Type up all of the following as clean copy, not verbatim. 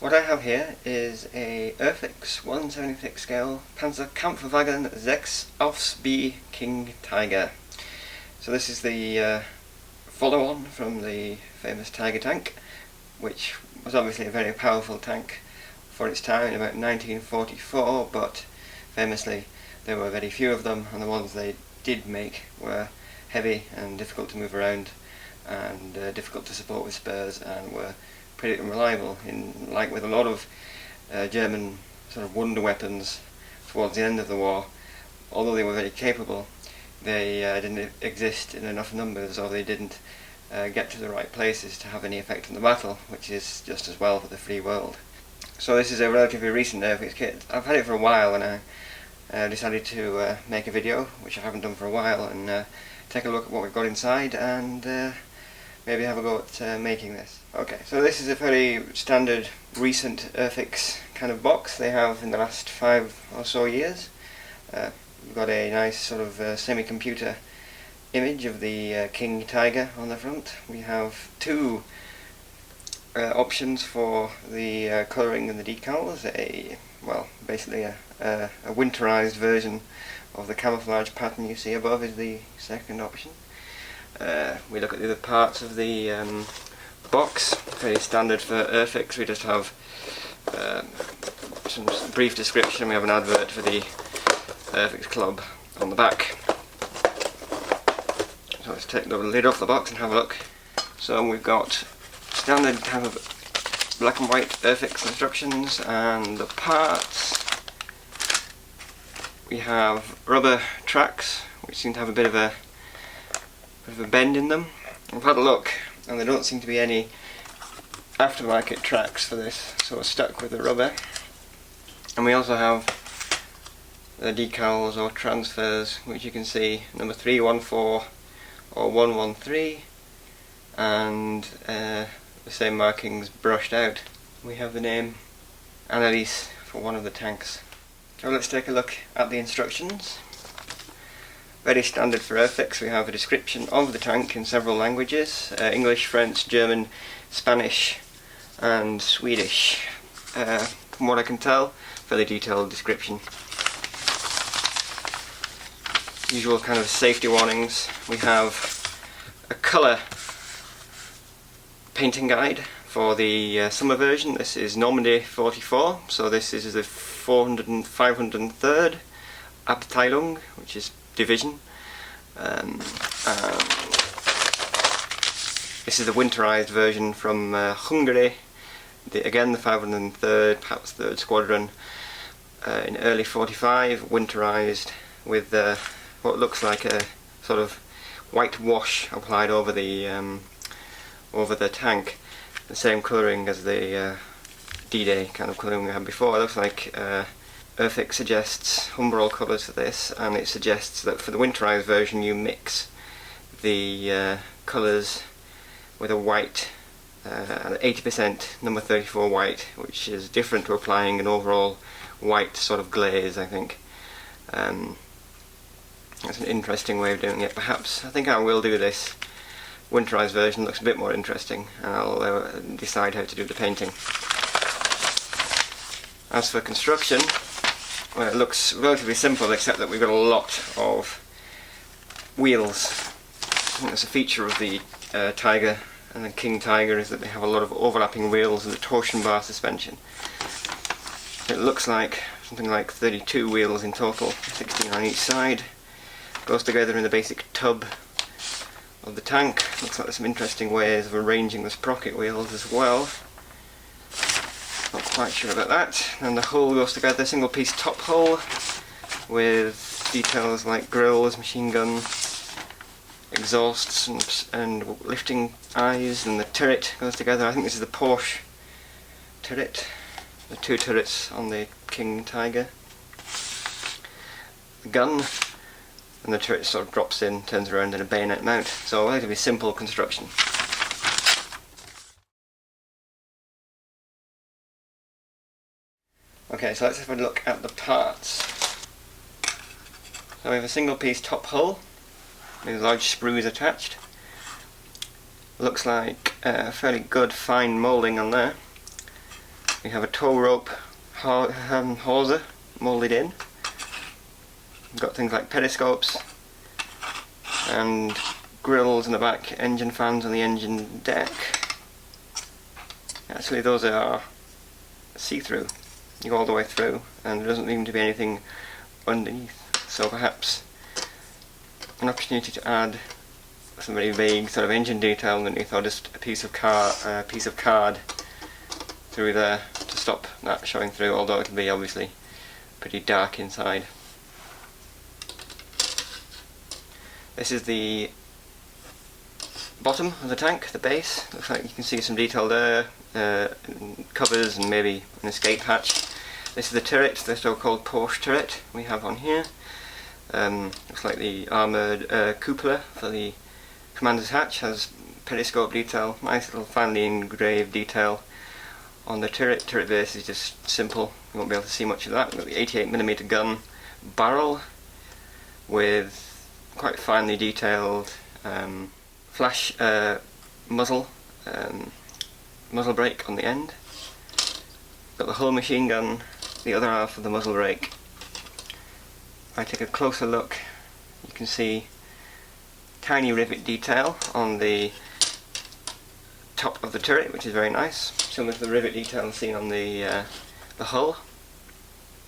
What I have here is a Airfix 1/76 scale Panzerkampfwagen 6 Aufs.B King Tiger. So this is the follow-on from the famous Tiger tank, which was obviously a very powerful tank for its time in about 1944, but famously there were very few of them, and the ones they did make were heavy and difficult to move around and difficult to support with spurs, and were pretty unreliable, like with a lot of German sort of wonder weapons towards the end of the war. Although they were very capable, they didn't exist in enough numbers, or they didn't get to the right places to have any effect on the battle, which is just as well for the free world. So this is a relatively recent Airfix kit. I've had it for a while, and I decided to make a video, which I haven't done for a while, and take a look at what we've got inside, and maybe have a go at making this. Okay, so this is a very standard recent Airfix kind of box they have in the last 5 or so years. We've got a nice sort of semi-computer image of the King Tiger on the front. We have 2 options for the colouring and the decals. Basically a winterized version of the camouflage pattern you see above is the second option. We look at the other parts of the box, very standard for Airfix. We just have some brief description. We have an advert for the Airfix Club on the back. So let's take the lid off the box and have a look. So we've got standard kind of black and white Airfix instructions and the parts. We have rubber tracks which seem to have a bit of a bend in them. I've had a look and there don't seem to be any aftermarket tracks for this, so we're stuck with the rubber. And we also have the decals or transfers, which you can see number 314 or 113, and the same markings brushed out. We have the name Annalise for one of the tanks. So let's take a look at the instructions. Very standard for Airfix. We have a description of the tank in several languages: English, French, German, Spanish and Swedish. From what I can tell, fairly detailed description. Usual kind of safety warnings. We have a colour painting guide for the summer version. This is Normandy 44, so this is the 503rd Abteilung, which is division. This is the winterized version from Hungary. Again, the 503rd, perhaps 3rd Squadron, in early 45, winterized with what looks like a sort of white wash applied over the tank. The same colouring as the D-Day kind of colouring we had before. It looks like Airfix suggests Humbrol colours for this, and it suggests that for the winterized version you mix the colours with a white, 80% number 34 white, which is different to applying an overall white sort of glaze, I think. That's an interesting way of doing it. Perhaps, I think I will do this winterized version. Looks a bit more interesting, and I'll decide how to do the painting. As for construction, well, it looks relatively simple, except that we've got a lot of wheels. I think that's a feature of the Tiger and the King Tiger, is that they have a lot of overlapping wheels and the torsion bar suspension. It looks like something like 32 wheels in total, 16 on each side. Goes together in the basic tub of the tank. Looks like there's some interesting ways of arranging the sprocket wheels as well. Not quite sure about that. And the hull goes together, single piece top hull with details like grills, machine gun, exhausts and lifting eyes, and the turret goes together. I think this is the Porsche turret. The 2 turrets on the King Tiger. The gun, and the turret sort of drops in, turns around in a bayonet mount. So a relatively simple construction. Okay, so let's have a look at the parts. So we have a single piece top hull with large sprues attached. Looks like fairly good fine moulding on there. We have a tow rope hawser moulded in. We've got things like periscopes and grills in the back, engine fans on the engine deck. Actually those are see-through. You go all the way through and there doesn't seem to be anything underneath, so perhaps an opportunity to add some very vague sort of engine detail underneath, or just a piece of card through there to stop that showing through, although it'll be obviously pretty dark inside. This is the bottom of the tank, the base. Looks like you can see some detail there, covers and maybe an escape hatch. This is the turret, the so-called Porsche turret we have on here. Looks like the armoured cupola for the commander's hatch has periscope detail, nice little finely engraved detail on the turret. Turret base is just simple, you won't be able to see much of that. We've got the 88mm gun barrel with quite finely detailed flash muzzle brake on the end. Got the whole machine gun, the other half of the muzzle brake. If I take a closer look, you can see tiny rivet detail on the top of the turret, which is very nice, similar to the rivet detail seen on the hull.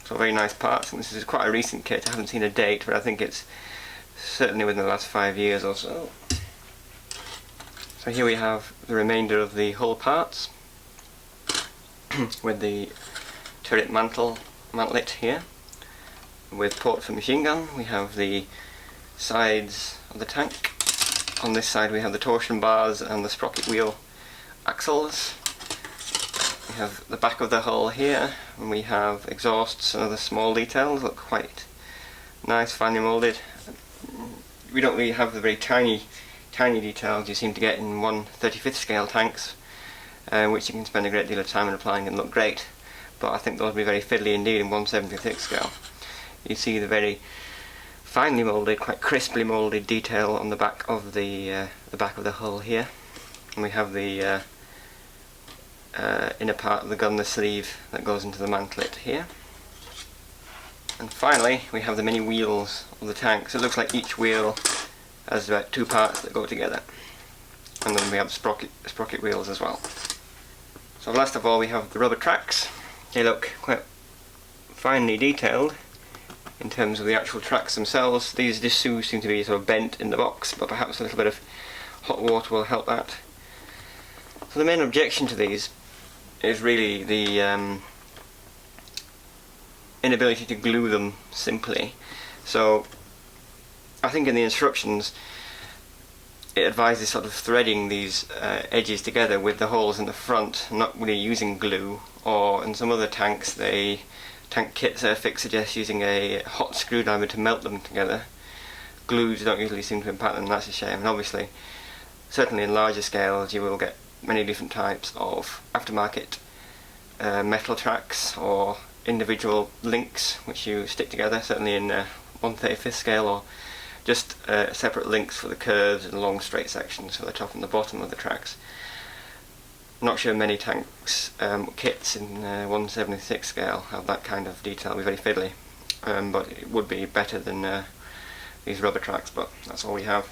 So very nice parts, and this is quite a recent kit. I haven't seen a date, but I think it's certainly within the last 5 years or so. So here we have the remainder of the hull parts with the turret mantlet here, with port for machine gun. We have the sides of the tank. On this side we have the torsion bars and the sprocket wheel axles. We have the back of the hull here, and we have exhausts and other small details. Look quite nice, finely moulded. We don't really have the very tiny details you seem to get in 1/35th scale tanks, which you can spend a great deal of time in applying and look great, but I think those will be very fiddly indeed in 1/76th scale. You see the very finely moulded, quite crisply moulded detail on the back of the hull here, and we have the inner part of the gun, the sleeve that goes into the mantlet here. And finally we have the many wheels of the tank. So it looks like each wheel has about 2 parts that go together, and then we have sprocket wheels as well. So last of all we have the rubber tracks. They look quite finely detailed in terms of the actual tracks themselves. These do seem to be sort of bent in the box, but perhaps a little bit of hot water will help that. So the main objection to these is really the inability to glue them simply. So I think in the instructions it advises sort of threading these edges together with the holes in the front, not really using glue, or in some other tanks tank kits Airfix suggests using a hot screwdriver to melt them together. Glues don't usually seem to impact them, and that's a shame. And obviously, certainly in larger scales you will get many different types of aftermarket metal tracks or individual links which you stick together, certainly in 1/35th scale, or just separate links for the curves and long straight sections for the top and the bottom of the tracks. Not sure many tanks kits in 1/76th scale have that kind of detail. It'll be very fiddly, but it would be better than these rubber tracks, but that's all we have.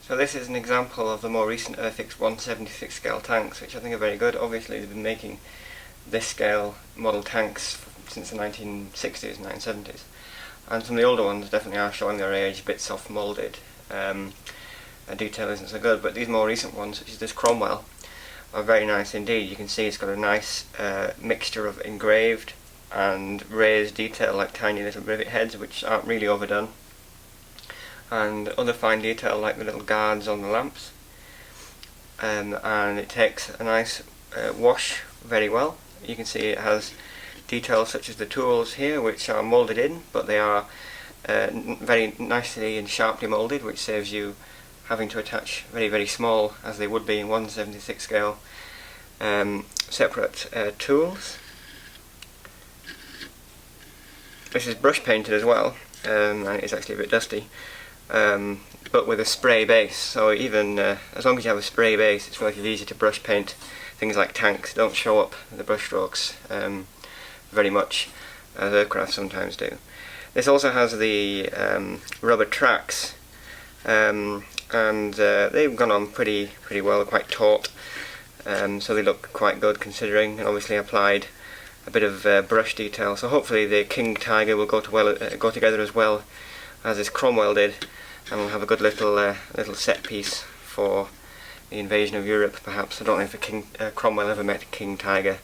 So this is an example of the more recent Airfix 1/76th scale tanks, which I think are very good. Obviously they've been making this scale model tanks since the 1960s, 1970s, and some of the older ones definitely are showing their age, a bit soft moulded. Detail isn't so good, but these more recent ones, such as this Cromwell, are very nice indeed. You can see it's got a nice mixture of engraved and raised detail, like tiny little rivet heads, which aren't really overdone, and other fine detail like the little guards on the lamps, and it takes a nice wash very well. You can see it has details such as the tools here, which are moulded in, but they are very nicely and sharply moulded, which saves you having to attach very small, as they would be in 1/76th scale, separate tools. This is brush painted as well, and it's actually a bit dusty, but with a spray base. So even as long as you have a spray base, it's relatively easy to brush paint. Things like tanks don't show up the brush strokes very much, as aircraft sometimes do. This also has the rubber tracks, and they've gone on pretty well, quite taut, so they look quite good considering, and obviously applied a bit of brush detail. So hopefully the King Tiger will go together as well as this Cromwell did, and we'll have a good little set piece for the invasion of Europe, perhaps. I don't know if Cromwell ever met King Tiger,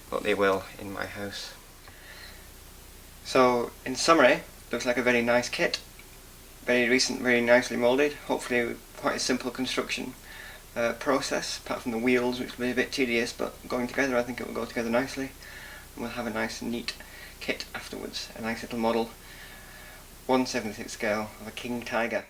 but they will in my house. So in summary, looks like a very nice kit, very recent, very nicely moulded, hopefully quite a simple construction process, apart from the wheels, which will be a bit tedious, but going together I think it will go together nicely, and we'll have a nice neat kit afterwards, a nice little model, 1/76 scale of a King Tiger.